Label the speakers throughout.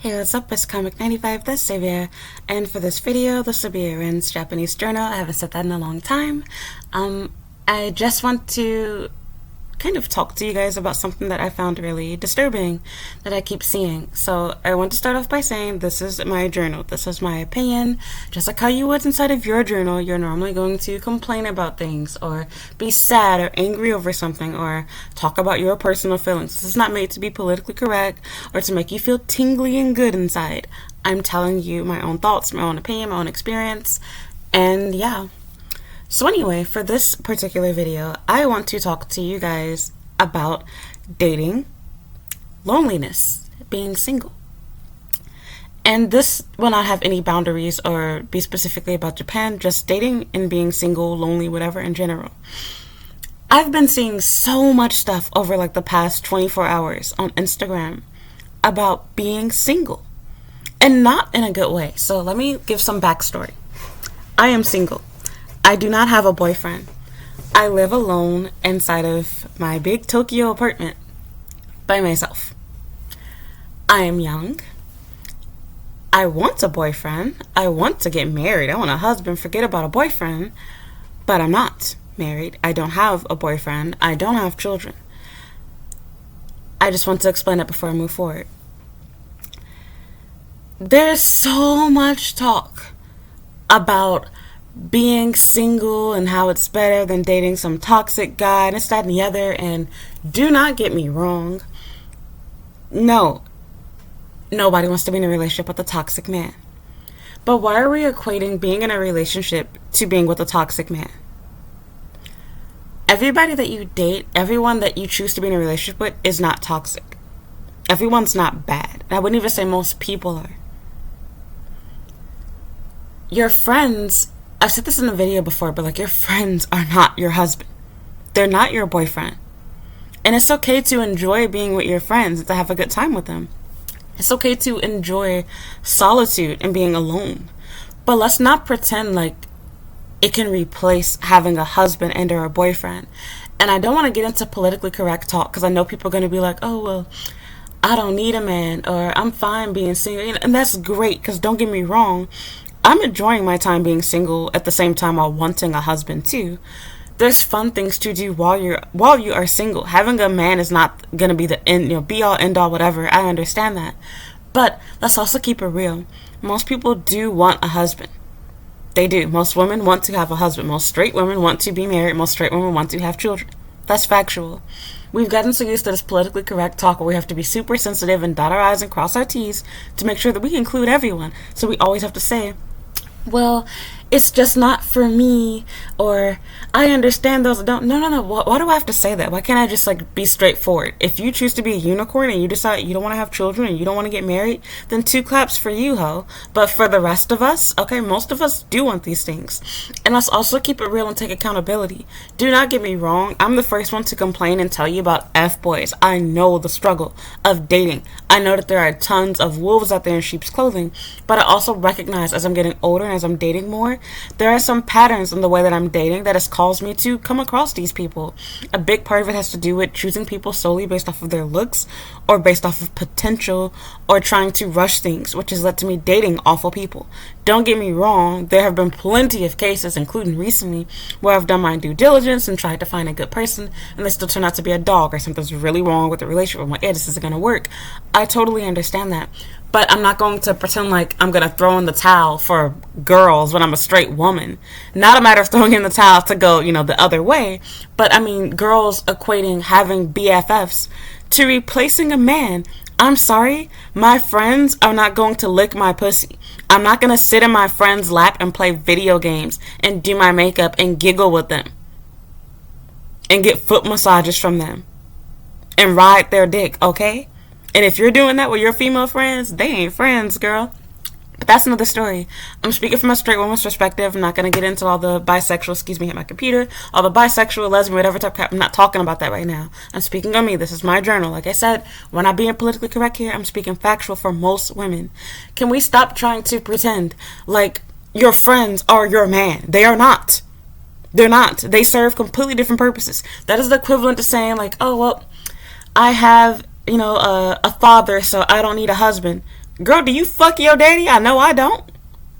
Speaker 1: Hey, what's up? It's Comic 95 the Savior, and for this video, this will be Aaron's Japanese journal. I haven't said that in a long time. I just want to kind of talk to you guys about something that I found really disturbing that I keep seeing. So I want to start off by saying this is my journal. This is my opinion. Just like how you would inside of your journal, you're normally going to complain about things or be sad or angry over something or talk about your personal feelings. This is not made to be politically correct or to make you feel tingly and good inside. I'm telling you my own thoughts, my own opinion, my own experience, and yeah. So anyway, for this particular video, I want to talk to you guys about dating, loneliness, being single. And this will not have any boundaries or be specifically about Japan, just dating and being single, lonely, whatever in general. I've been seeing so much stuff over like the past 24 hours on Instagram about being single, and not in a good way. So let me give some backstory. I am single. I do not have a boyfriend. I live alone inside of my big Tokyo apartment by myself. I am young. I want a boyfriend. I want to get married. I want a husband. Forget about a boyfriend. But I'm not married. I don't have a boyfriend. I don't have children. I just want to explain it before I move forward. There's so much talk about being single and how it's better than dating some toxic guy and this, that, and the other. And do not get me wrong. No. Nobody wants to be in a relationship with a toxic man. But why are we equating being in a relationship to being with a toxic man? Everybody that you date, everyone that you choose to be in a relationship with is not toxic. Everyone's not bad. I wouldn't even say most people are. Your friends, I've said this in a video before, but like your friends are not your husband. They're not your boyfriend. And it's okay to enjoy being with your friends, to have a good time with them. It's okay to enjoy solitude and being alone. But let's not pretend like it can replace having a husband and or a boyfriend. And I don't want to get into politically correct talk because I know people are going to be like, oh, well, I don't need a man, or I'm fine being single. And that's great, because don't get me wrong, I'm enjoying my time being single at the same time while wanting a husband too. There's fun things to do while you are single. Having a man is not gonna be the end, be all end all, whatever. I understand that, but let's also keep it real. Most people do want a husband. They do. Most women want to have a husband. Most straight women want to be married. Most straight women want to have children. That's factual. We've gotten so used to this politically correct talk where we have to be super sensitive and dot our I's and cross our T's to make sure that we include everyone. So we always have to say, well, it's just not for me, or I understand those don't. No. Why do I have to say that? Why can't I just like be straightforward? If you choose to be a unicorn and you decide you don't want to have children and you don't want to get married, then 2 claps for you, ho. But for the rest of us, okay, most of us do want these things. And let's also keep it real and take accountability. Do not get me wrong. I'm the first one to complain and tell you about F-boys. I know the struggle of dating. I know that there are tons of wolves out there in sheep's clothing, but I also recognize as I'm getting older and as I'm dating more, there are some patterns in the way that I'm dating that has caused me to come across these people. A big part of it has to do with choosing people solely based off of their looks or based off of potential or trying to rush things, which has led to me dating awful people. Don't get me wrong, there have been plenty of cases, including recently, where I've done my due diligence and tried to find a good person and they still turn out to be a dog or something's really wrong with the relationship. I'm like, yeah, this isn't going to work. I totally understand that. But I'm not going to pretend like I'm going to throw in the towel for girls when I'm a straight woman. Not a matter of throwing in the towel to go, the other way. But I mean, girls equating having BFFs to replacing a man. I'm sorry, my friends are not going to lick my pussy. I'm not going to sit in my friend's lap and play video games and do my makeup and giggle with them and get foot massages from them and ride their dick, okay? And if you're doing that with your female friends, they ain't friends, girl. But that's another story. I'm speaking from a straight woman's perspective. I'm not going to get into all the bisexual, hit my computer, all the bisexual, lesbian, whatever type of crap. I'm not talking about that right now. I'm speaking on me. This is my journal. Like I said, when I'm being politically correct here, I'm speaking factual for most women. Can we stop trying to pretend like your friends are your man? They are not. They're not. They serve completely different purposes. That is the equivalent to saying like, oh, well, I have, a father, so I don't need a husband. Girl, do you fuck your daddy? I know I don't.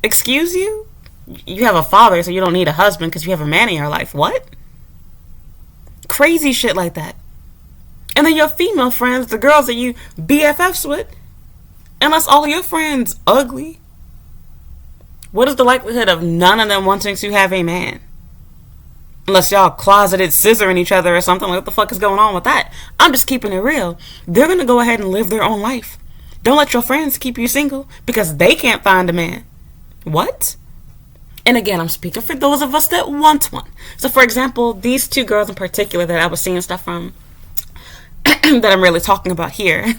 Speaker 1: Excuse you? You have a father, so you don't need a husband because you have a man in your life. What? Crazy shit like that. And then your female friends, the girls that you BFFs with, unless all your friends ugly, what is the likelihood of none of them wanting to have a man? Unless y'all closeted scissoring each other or something. Like, what the fuck is going on with that? I'm just keeping it real. They're going to go ahead and live their own life. Don't let your friends keep you single because they can't find a man. What? And again, I'm speaking for those of us that want one. So, for example, these two girls in particular that I was seeing stuff from, that I'm really talking about here,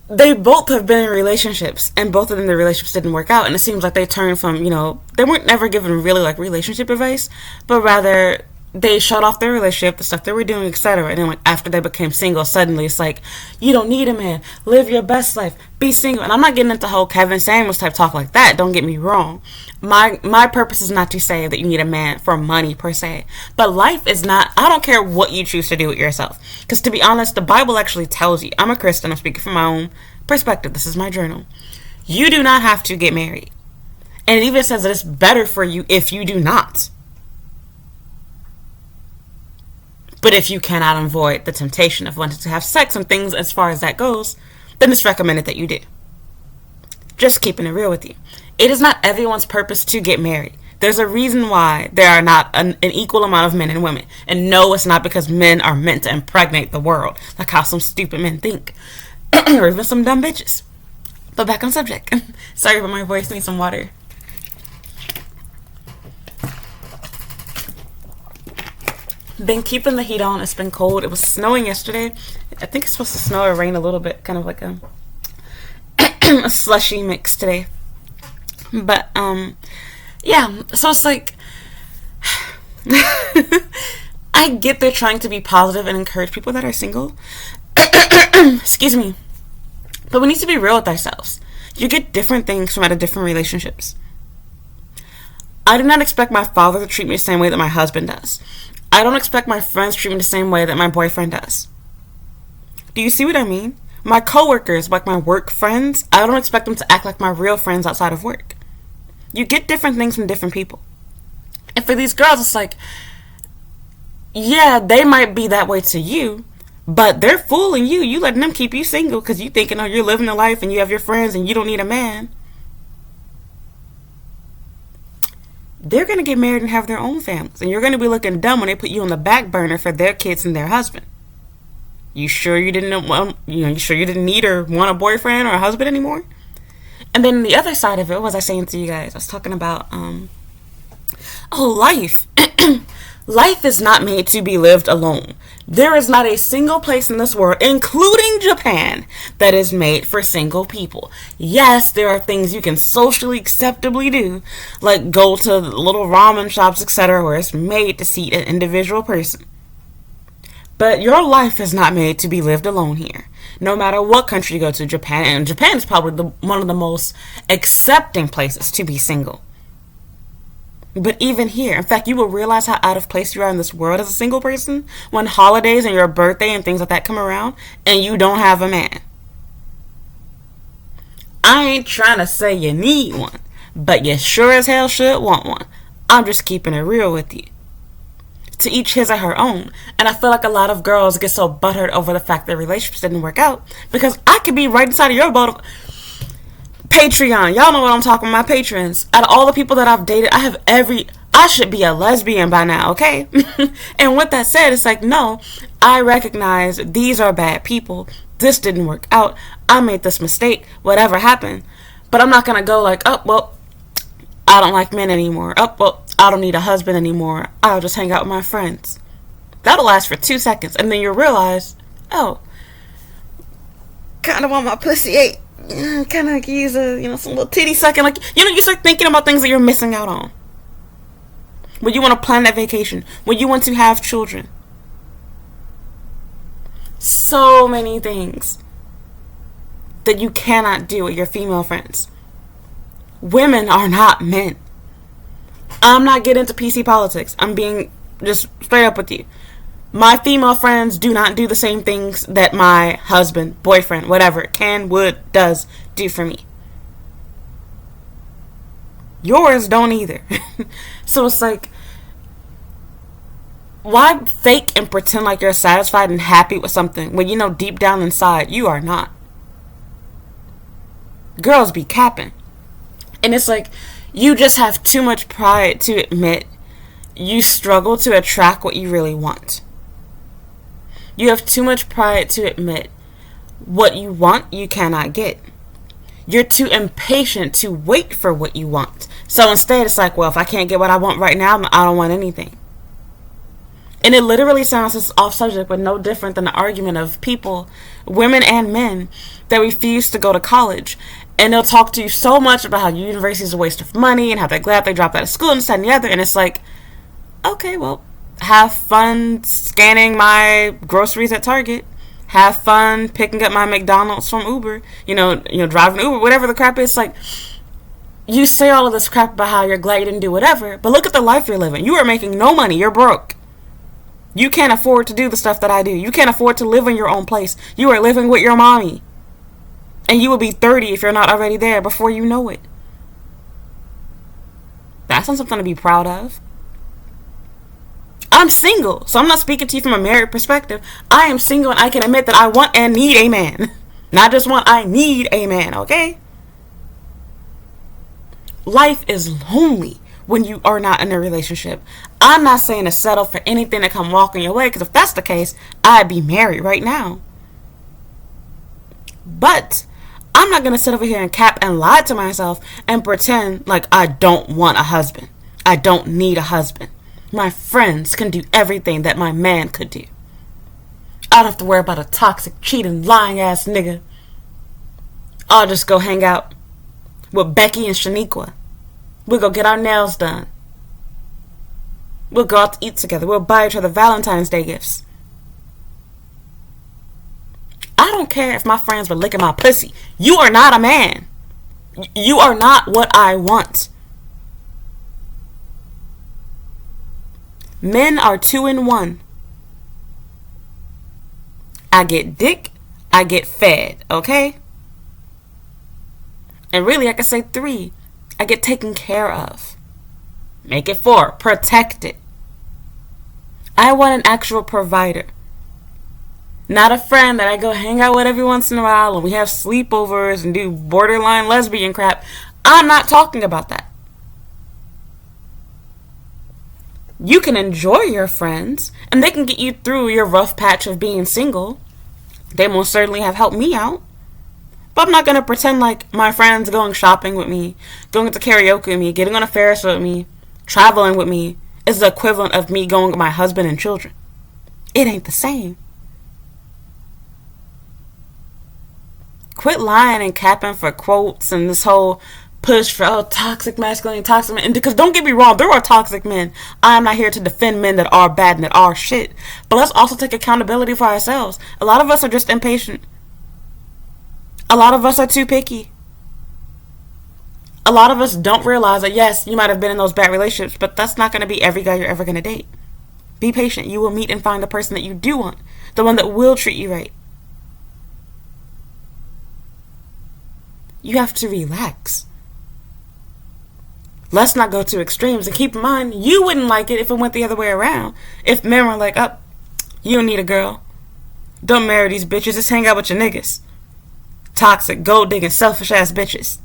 Speaker 1: they both have been in relationships, and both of them, the relationships didn't work out, and it seems like they turned from, they weren't never given really, like, relationship advice, but rather they shut off their relationship, the stuff they were doing, etc. And then, like, after they became single, suddenly it's like, you don't need a man, live your best life, be single. And I'm not getting into whole Kevin Samuels type talk like that, don't get me wrong. My purpose is not to say that you need a man for money per se, but life is not, I don't care what you choose to do with yourself, because to be honest, the Bible actually tells you, I'm a Christian, I'm speaking from my own perspective, this is my journal, you do not have to get married, and it even says that it's better for you if you do not. But if you cannot avoid the temptation of wanting to have sex and things as far as that goes, then it's recommended that you do. Just keeping it real with you. It is not everyone's purpose to get married. There's a reason why there are not an equal amount of men and women. And no, it's not because men are meant to impregnate the world, like how some stupid men think. Or even some dumb bitches. But back on subject. Sorry about my voice, need some water. Been keeping the heat on. It's been cold. It was snowing yesterday. I think it's supposed to snow or rain a little bit. Kind of like a slushy mix today. But, yeah. So it's like, I get they're trying to be positive and encourage people that are single. Excuse me. But we need to be real with ourselves. You get different things from out of different relationships. I do not expect my father to treat me the same way that my husband does. I don't expect my friends to treat me the same way that my boyfriend does. Do you see what I mean? My coworkers, like my work friends, I don't expect them to act like my real friends outside of work. You get different things from different people. And for these girls, it's like, yeah, they might be that way to you, but they're fooling you. You letting them keep you single because you thinking, oh, you're living the life and you have your friends and you don't need a man. They're going to get married and have their own families. And you're going to be looking dumb when they put you on the back burner for their kids and their husband. You sure you didn't want, you sure you didn't need or want a boyfriend or a husband anymore? And then the other side of it, what was I saying to you guys? I was talking about, life. Life is not made to be lived alone. There is not a single place in this world, including Japan, that is made for single people. Yes, there are things you can socially acceptably do, like go to little ramen shops, etc., where it's made to seat an individual person. But your life is not made to be lived alone here. No matter what country you go to, Japan, and Japan is probably one of the most accepting places to be single. But even here, in fact, you will realize how out of place you are in this world as a single person when holidays and your birthday and things like that come around and you don't have a man. I ain't trying to say you need one, but you sure as hell should want one. I'm just keeping it real with you. To each his or her own. And I feel like a lot of girls get so butthurt over the fact that relationships didn't work out because I could be right inside of your boat. Patreon, y'all know what I'm talking about, my patrons. Out of all the people that I've dated, I should be a lesbian by now, okay? And with that said, it's like, no, I recognize these are bad people. This didn't work out. I made this mistake, whatever happened. But I'm not going to go like, oh, well, I don't like men anymore. Oh, well, I don't need a husband anymore. I'll just hang out with my friends. That'll last for 2 seconds. And then you realize, oh, kind of want my pussy ate. Kind of use some little titty sucking. Like, you start thinking about things that you're missing out on. When you want to plan that vacation. When you want to have children. So many things that you cannot do with your female friends. Women are not men. I'm not getting into PC politics. I'm being just straight up with you. My female friends do not do the same things that my husband, boyfriend, whatever, can, would, does do for me. Yours don't either. So it's like, why fake and pretend like you're satisfied and happy with something when you know deep down inside you are not? Girls be capping. And it's like, you just have too much pride to admit you struggle to attract what you really want. You have too much pride to admit what you want you cannot get. You're too impatient to wait for what you want. So instead it's like, well, if I can't get what I want right now, I don't want anything. And it literally sounds off subject, but no different than the argument of people, women and men, that refuse to go to college. And they'll talk to you so much about how university is a waste of money and how they're glad they dropped out of school and this, that, and the other. And it's like, okay, well, have fun scanning my groceries at Target. Have fun picking up my McDonald's from Uber. Driving Uber, whatever the crap is. Like, you say all of this crap about how you're glad you didn't do whatever, but look at the life you're living. You are making no money. You're broke. You can't afford to do the stuff that I do. You can't afford to live in your own place. You are living with your mommy. And you will be 30 if you're not already there before you know it. That's not something to be proud of. I'm single, so I'm not speaking to you from a married perspective. I am single and I can admit that I want and need a man. Not just want, I need a man, okay? Life is lonely when you are not in a relationship. I'm not saying to settle for anything that come walking your way, because if that's the case, I'd be married right now. But I'm not going to sit over here and cap and lie to myself and pretend like I don't want a husband. I don't need a husband. My friends can do everything that my man could do. I don't have to worry about a toxic, cheating, lying ass nigga. I'll just go hang out with Becky and Shaniqua. We'll go get our nails done. We'll go out to eat together. We'll buy each other Valentine's Day gifts. I don't care if my friends were licking my pussy. You are not a man. You are not what I want. Men are 2 in 1. I get dick, I get fed, okay? And really, I could say 3. I get taken care of. Make it 4. Protected. I want an actual provider. Not a friend that I go hang out with every once in a while and we have sleepovers and do borderline lesbian crap. I'm not talking about that. You can enjoy your friends and they can get you through your rough patch of being single. They most certainly have helped me out. But I'm not going to pretend like my friends going shopping with me, going to karaoke with me, getting on a Ferris with me, traveling with me is the equivalent of me going with my husband and children. It ain't the same. Quit lying and capping for quotes and this whole push for toxic masculinity, toxic men. And because don't get me wrong, there are toxic men. I'm not here to defend men that are bad and that are shit. But let's also take accountability for ourselves. A lot of us are just impatient. A lot of us are too picky. A lot of us don't realize that yes, you might have been in those bad relationships, but that's not going to be every guy you're ever going to date. Be patient. You will meet and find the person that you do want. The one that will treat you right. You have to relax. Let's not go to extremes. And keep in mind, you wouldn't like it if it went the other way around. If men were like, you don't need a girl. Don't marry these bitches. Just hang out with your niggas. Toxic, gold digging, selfish ass bitches.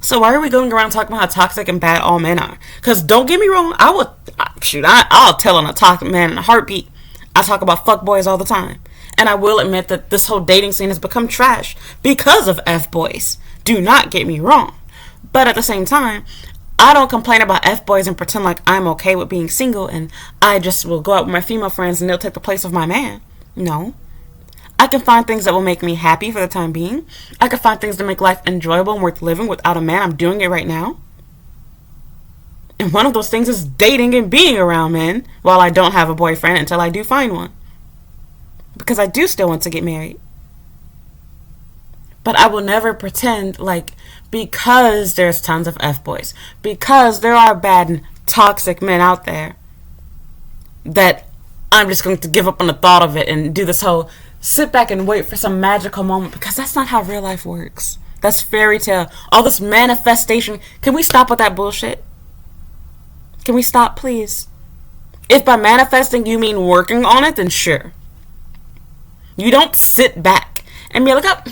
Speaker 1: So why are we going around talking about how toxic and bad all men are? Because don't get me wrong, I'll tell on a toxic man in a heartbeat. I talk about fuckboys all the time. And I will admit that this whole dating scene has become trash because of F-boys. Do not get me wrong. But at the same time, I don't complain about F-boys and pretend like I'm okay with being single and I just will go out with my female friends and they'll take the place of my man. No. I can find things that will make me happy for the time being. I can find things that make life enjoyable and worth living without a man. I'm doing it right now. And one of those things is dating and being around men while I don't have a boyfriend until I do find one. Because I do still want to get married. But I will never pretend like because there's tons of F-boys, because there are bad and toxic men out there, that I'm just going to give up on the thought of it and do this whole sit back and wait for some magical moment, because that's not how real life works. That's fairy tale. All this manifestation. Can we stop with that bullshit? Can we stop, please? If by manifesting you mean working on it, then sure. You don't sit back and be like, oh,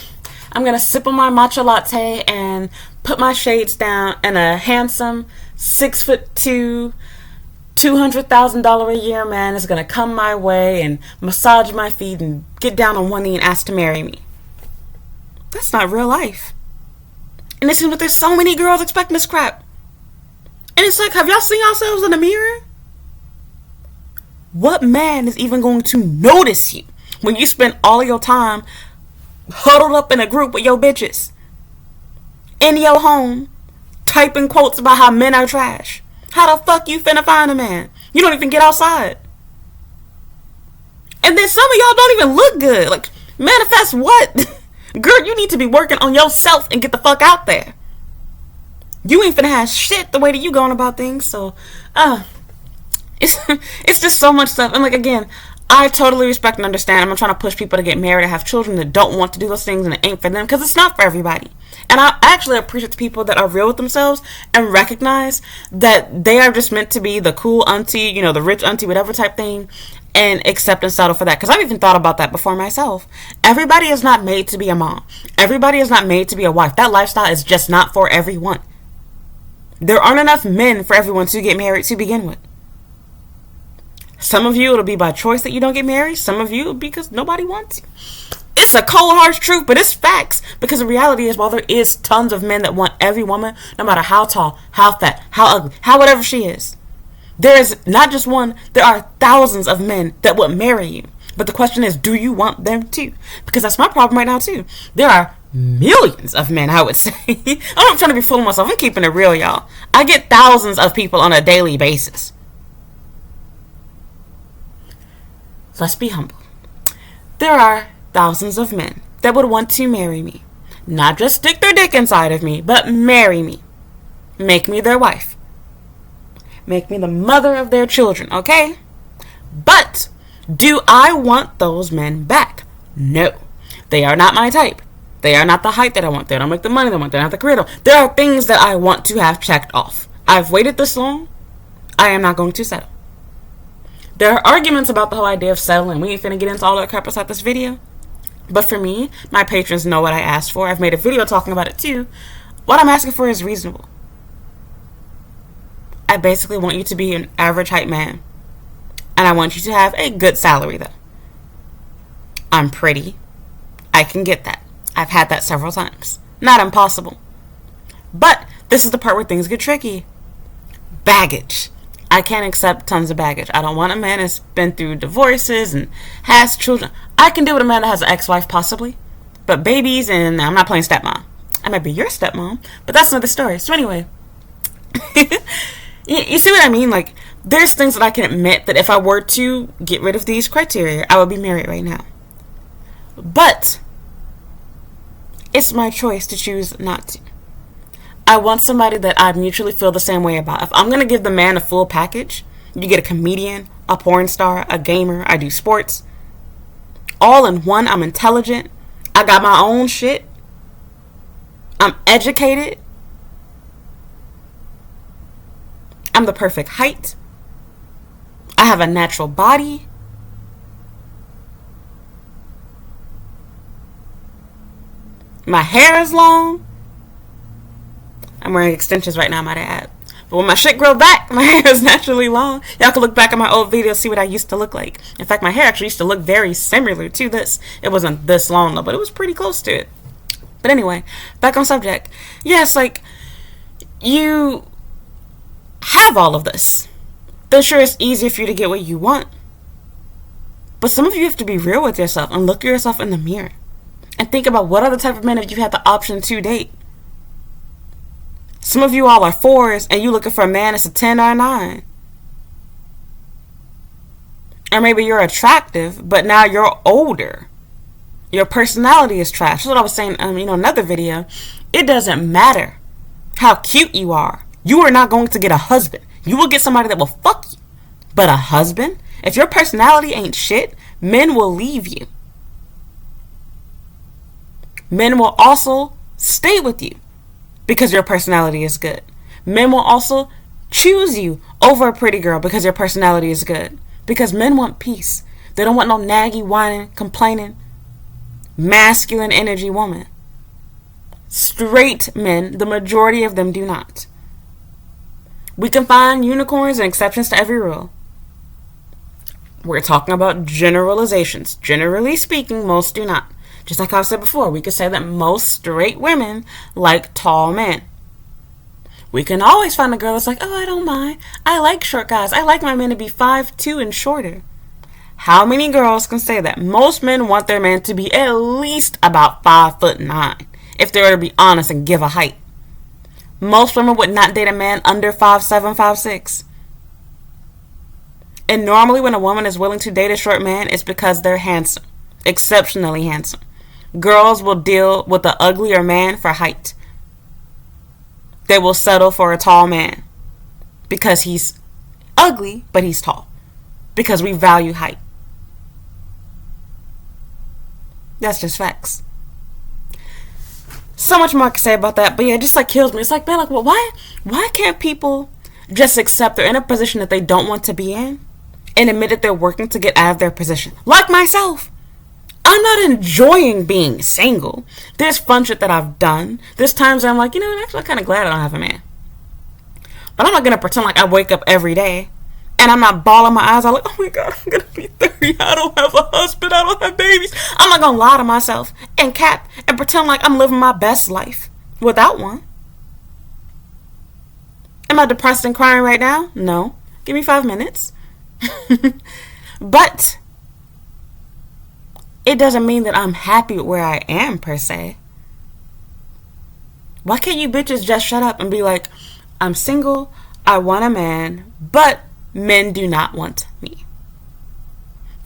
Speaker 1: I'm going to sip on my matcha latte and put my shades down, and a handsome 6'2", $200,000 a year man is going to come my way and massage my feet and get down on one knee and ask to marry me. That's not real life. And it seems like there's so many girls expecting this crap. And it's like, have y'all seen yourselves in the mirror? What man is even going to notice you when you spend all of your time huddled up in a group with your bitches in your home typing quotes about how men are trash? How the fuck you finna find a man? You don't even get outside. And then some of y'all don't even look good. Like, manifest what? Girl, you need to be working on yourself and get the fuck out there. You ain't finna have shit the way that you going about things. So, it's just so much stuff. And like, again, I totally respect and understand. I'm not trying to push people to get married or have children that don't want to do those things, and it ain't for them, because it's not for everybody. And I actually appreciate the people that are real with themselves and recognize that they are just meant to be the cool auntie, you know, the rich auntie, whatever type thing, and accept and settle for that. Because I've even thought about that before myself. Everybody is not made to be a mom. Everybody is not made to be a wife. That lifestyle is just not for everyone. There aren't enough men for everyone to get married to begin with. Some of you, it'll be by choice that you don't get married. Some of you, because nobody wants you. It's a cold, harsh truth, but it's facts. Because the reality is, while there is tons of men that want every woman, no matter how tall, how fat, how ugly, how whatever she is, there is not just one, there are thousands of men that would marry you. But the question is, do you want them too? Because that's my problem right now too. There are millions of men, I would say. I'm not trying to be fooling myself. I'm keeping it real, y'all. I get thousands of people on a daily basis. Let's be humble. There are thousands of men that would want to marry me. Not just stick their dick inside of me, but marry me. Make me their wife. Make me the mother of their children, okay? But do I want those men back? No. They are not my type. They are not the height that I want. They don't make the money that I want. They don't have the career. There are things that I want to have checked off. I've waited this long. I am not going to settle. There are arguments about the whole idea of settling. We ain't finna get into all that crap inside this video. But for me, my patrons know what I asked for. I've made a video talking about it too. What I'm asking for is reasonable. I basically want you to be an average height man. And I want you to have a good salary though. I'm pretty. I can get that. I've had that several times. Not impossible. But this is the part where things get tricky. Baggage. I can't accept tons of baggage. I don't want a man that's been through divorces and has children. I can deal with a man that has an ex-wife possibly. But babies, and I'm not playing stepmom. I might be your stepmom, but that's another story. So anyway, you see what I mean? Like, there's things that I can admit that if I were to get rid of these criteria, I would be married right now. But it's my choice to choose not to. I want somebody that I mutually feel the same way about. If I'm going to give the man a full package, you get a comedian, a porn star, a gamer, I do sports. All in one. I'm intelligent. I got my own shit. I'm educated. I'm the perfect height. I have a natural body. My hair is long. I'm wearing extensions right now, might I add. But when my shit grow back, my hair is naturally long. Y'all can look back at my old videos, see what I used to look like. In fact, my hair actually used to look very similar to this. It wasn't this long though, but it was pretty close to it. But anyway, back on subject. Yes, like, you have all of this. Then sure, it's easier for you to get what you want. But some of you have to be real with yourself and look at yourself in the mirror. And think about what other type of men have you had the option to date. Some of you all are 4s and you looking for a man that's a 10 or a 9. Or maybe you're attractive, but now you're older. Your personality is trash. That's what I was saying in another video. It doesn't matter how cute you are. You are not going to get a husband. You will get somebody that will fuck you. But a husband? If your personality ain't shit, men will leave you. Men will also stay with you because your personality is good. Men will also choose you over a pretty girl because your personality is good. Because men want peace. They don't want no naggy, whining, complaining, masculine energy woman. Straight men, the majority of them do not. We can find unicorns and exceptions to every rule. We're talking about generalizations. Generally speaking, most do not. Just like I've said before, we could say that most straight women like tall men. We can always find a girl that's like, oh, I don't mind. I like short guys. I like my men to be 5'2" and shorter. How many girls can say that? Most men want their man to be at least about 5'9", if they were to be honest and give a height. Most women would not date a man under 5'7", 5'6". And normally when a woman is willing to date a short man, it's because they're handsome. Exceptionally handsome. Girls will deal with the uglier man for height. They will settle for a tall man because he's ugly, but he's tall. Because we value height. That's just facts. So much more I can say about that, but yeah, it just like kills me. It's like, man, like, well, why can't people just accept they're in a position that they don't want to be in and admit that they're working to get out of their position? Like myself. I'm not enjoying being single. There's fun shit that I've done. There's times where I'm like, you know what, actually I'm kind of glad I don't have a man. But I'm not going to pretend like I wake up every day and I'm not bawling my eyes out like, oh my God, I'm going to be 30. I don't have a husband. I don't have babies. I'm not going to lie to myself and cap and pretend like I'm living my best life without one. Am I depressed and crying right now? No. Give me 5 minutes. But it doesn't mean that I'm happy with where I am, per se. Why can't you bitches just shut up and be like, I'm single, I want a man, but men do not want me.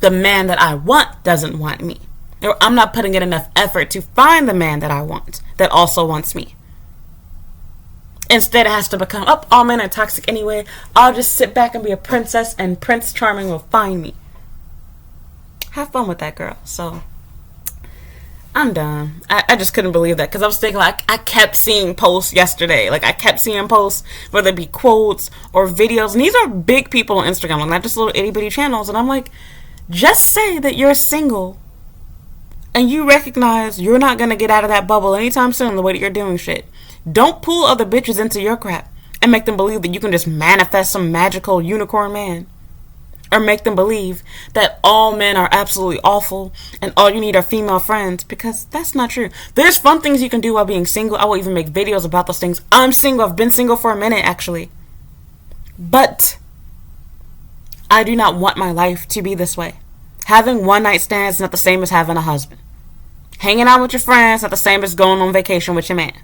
Speaker 1: The man that I want doesn't want me. Or I'm not putting in enough effort to find the man that I want that also wants me. Instead, it has to become, oh, all men are toxic anyway. I'll just sit back and be a princess and Prince Charming will find me. Have fun with that, girl. So, I'm done. I just couldn't believe that because I was thinking, like, I kept seeing posts yesterday. Like, I kept seeing posts, whether it be quotes or videos. And these are big people on Instagram, like not just little itty bitty channels. And I'm like, just say that you're single and you recognize you're not going to get out of that bubble anytime soon the way that you're doing shit. Don't pull other bitches into your crap and make them believe that you can just manifest some magical unicorn man. Or make them believe that all men are absolutely awful and all you need are female friends, because that's not true. There's fun things you can do while being single. I will even make videos about those things. I'm single. I've been single for a minute, actually. But I do not want my life to be this way. Having one night stands is not the same as having a husband. Hanging out with your friends is not the same as going on vacation with your man.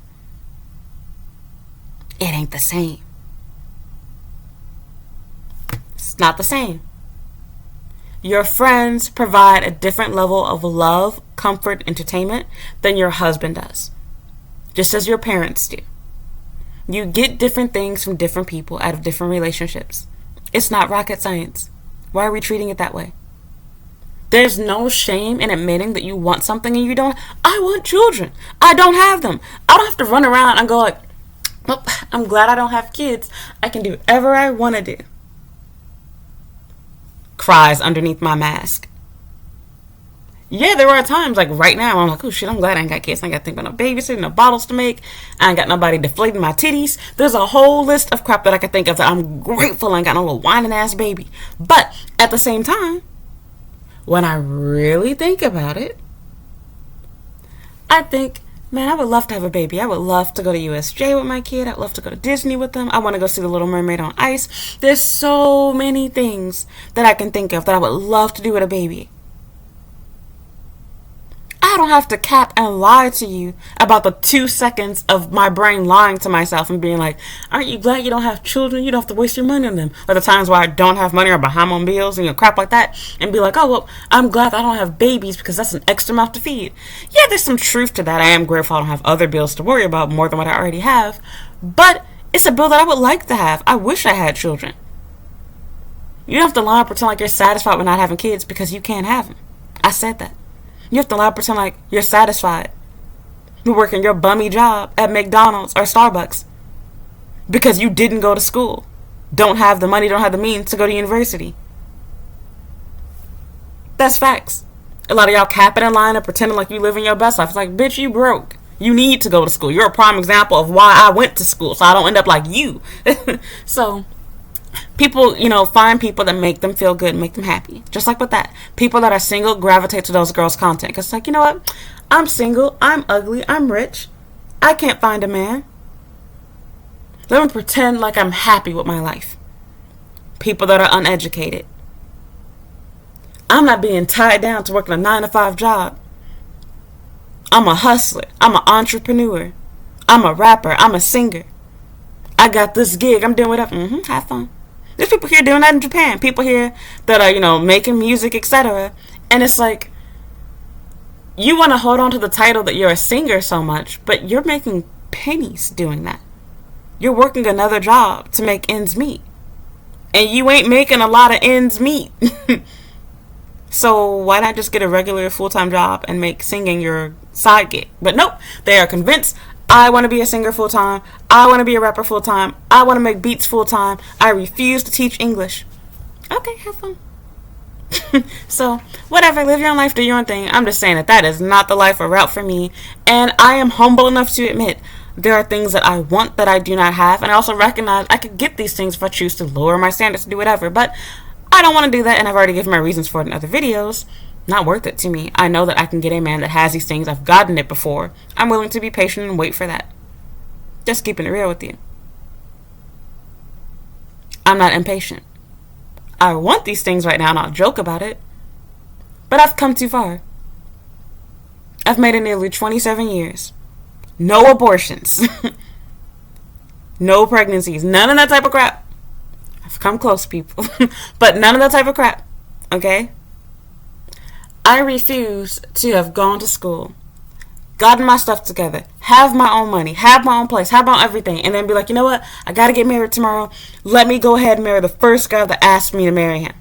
Speaker 1: It ain't the same. It's not the same. Your friends provide a different level of love, comfort, entertainment than your husband does. Just as your parents do. You get different things from different people out of different relationships. It's not rocket science. Why are we treating it that way? There's no shame in admitting that you want something and you don't. I want children. I don't have them. I don't have to run around and go like, well, I'm glad I don't have kids. I can do whatever I want to do. Cries underneath my mask. Yeah, there are times like right now I'm like, oh shit, I'm glad I ain't got kids. I ain't got to think about no babysitting, no bottles to make. I ain't got nobody deflating my titties. There's a whole list of crap that I can think of that I'm grateful I ain't got no little whining ass baby. But at the same time, when I really think about it, I think, man, I would love to have a baby. I would love to go to USJ with my kid. I'd love to go to Disney with them. I want to go see The Little Mermaid on ice. There's so many things that I can think of that I would love to do with a baby. I don't have to cap and lie to you about the 2 seconds of my brain lying to myself and being like, aren't you glad you don't have children? You don't have to waste your money on them. Or the times where I don't have money or behind on bills and crap like that. And be like, oh, well, I'm glad I don't have babies because that's an extra mouth to feed. Yeah, there's some truth to that. I am grateful I don't have other bills to worry about more than what I already have. But it's a bill that I would like to have. I wish I had children. You don't have to lie and pretend like you're satisfied with not having kids because you can't have them. I said that. You have to lie and pretend like you're satisfied You're working your bummy job at McDonald's or Starbucks because you didn't go to school, don't have the money, don't have the means to go to university. That's facts. A lot of y'all capping in line and pretending like you living your best life. It's like, bitch, you broke. You need to go to school. You're a prime example of why I went to school, so I don't end up like you. So, people, find people that make them feel good, make them happy. Just like with that. People that are single gravitate to those girls' content. Because it's like, you know what? I'm single. I'm ugly. I'm rich. I can't find a man. Let me pretend like I'm happy with my life. People that are uneducated. I'm not being tied down to working a 9-to-5 job. I'm a hustler. I'm an entrepreneur. I'm a rapper. I'm a singer. I got this gig. I'm doing whatever. Have fun. There's people here doing that in Japan. People here that are, making music, etc. And it's like, you want to hold on to the title that you're a singer so much, but you're making pennies doing that. You're working another job to make ends meet. And you ain't making a lot of ends meet. So why not just get a regular full-time job and make singing your side gig? But nope, they are convinced, I want to be a singer full-time. I want to be a rapper full-time. I want to make beats full-time. I refuse to teach English. Okay, have fun. So, whatever, live your own life, do your own thing. I'm just saying that is not the life or route for me. And I am humble enough to admit there are things that I want that I do not have. And I also recognize I could get these things if I choose to lower my standards to do whatever. But I don't want to do that, and I've already given my reasons for it in other videos. Not worth it to me. I know that I can get a man that has these things. I've gotten it before. I'm willing to be patient and wait for that. Just keeping it real with you. I'm not impatient. I want these things right now, and I'll joke about it. But I've come too far. I've made it nearly 27 years. No abortions. No pregnancies. None of that type of crap. I've come close, people. But none of that type of crap. Okay? I refuse to have gone to school, gotten my stuff together, have my own money, have my own place, have my own everything, and then be like, you know what? I gotta get married tomorrow. Let me go ahead and marry the first guy that asked me to marry him.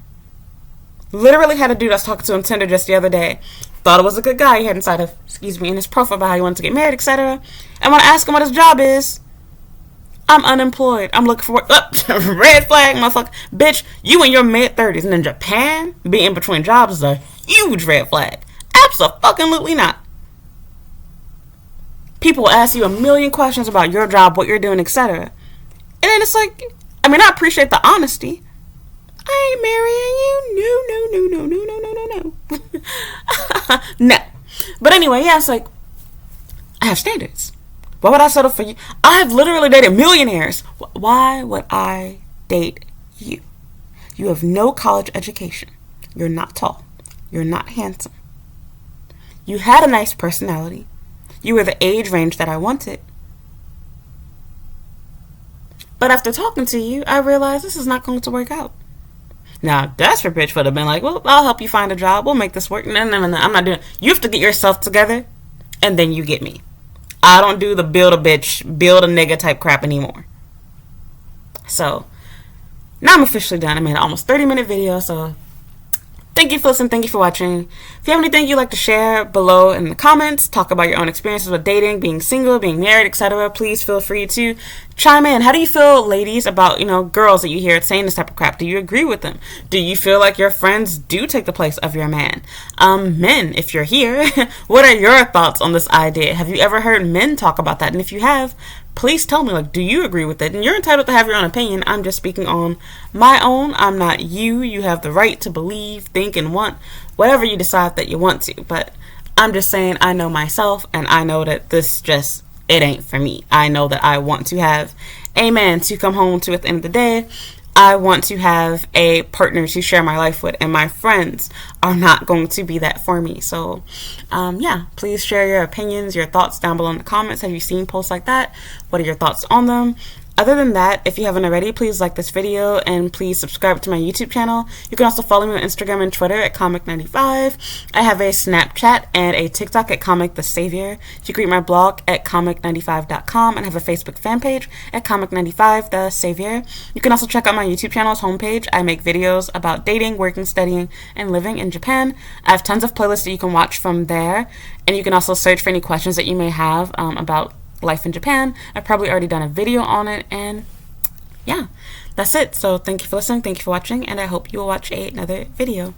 Speaker 1: Literally had a dude I was talking to on Tinder just the other day. Thought it was a good guy. He had inside of, in his profile about how he wanted to get married, etc. And when I asked him what his job is, I'm unemployed. I'm looking for work. Red flag, motherfucker. Bitch, you in your mid-30s. And in Japan, being in between jobs is a huge red flag. Absolutely not. People will ask you a million questions about your job, what you're doing, etc. And then it's like, I appreciate the honesty. I ain't marrying you. No. No. But anyway, yeah, it's like, I have standards. Why would I settle for you? I have literally dated millionaires. Why would I date you? You have no college education. You're not tall. You're not handsome. You had a nice personality. You were the age range that I wanted. But after talking to you, I realized this is not going to work out. Now, desperate bitch would have been like, well, I'll help you find a job. We'll make this work. No, I'm not doing it. You have to get yourself together, and then you get me. I don't do the build a bitch, build a nigga type crap anymore. So, now I'm officially done. I made an almost 30-minute video, so thank you for listening. Thank you for watching. If you have anything you'd like to share below in the comments, talk about your own experiences with dating, being single, being married, etc., please feel free to chime in. How do you feel, ladies, about, girls that you hear saying this type of crap? Do you agree with them? Do you feel like your friends do take the place of your man? Men, if you're here, what are your thoughts on this idea? Have you ever heard men talk about that? And if you have, please tell me, do you agree with it? And you're entitled to have your own opinion. I'm just speaking on my own. I'm not you. You have the right to believe, think, and want whatever you decide that you want to. But I'm just saying, I know myself, and I know that it ain't for me. I know that I want to have a man to come home to at the end of the day. I want to have a partner to share my life with, and my friends are not going to be that for me. So, please share your opinions, your thoughts down below in the comments. Have you seen posts like that? What are your thoughts on them? Other than that, if you haven't already, please like this video and please subscribe to my YouTube channel. You can also follow me on Instagram and Twitter at Comic95. I have a Snapchat and a TikTok at Comic the Savior. You can read my blog at comic95.com and have a Facebook fan page at Comic95 the Savior. You can also check out my YouTube channel's homepage. I make videos about dating, working, studying, and living in Japan. I have tons of playlists that you can watch from there, and you can also search for any questions that you may have about life in Japan. I've probably already done a video on it, and yeah, that's it. So thank you for listening, thank you for watching, and I hope you will watch another video.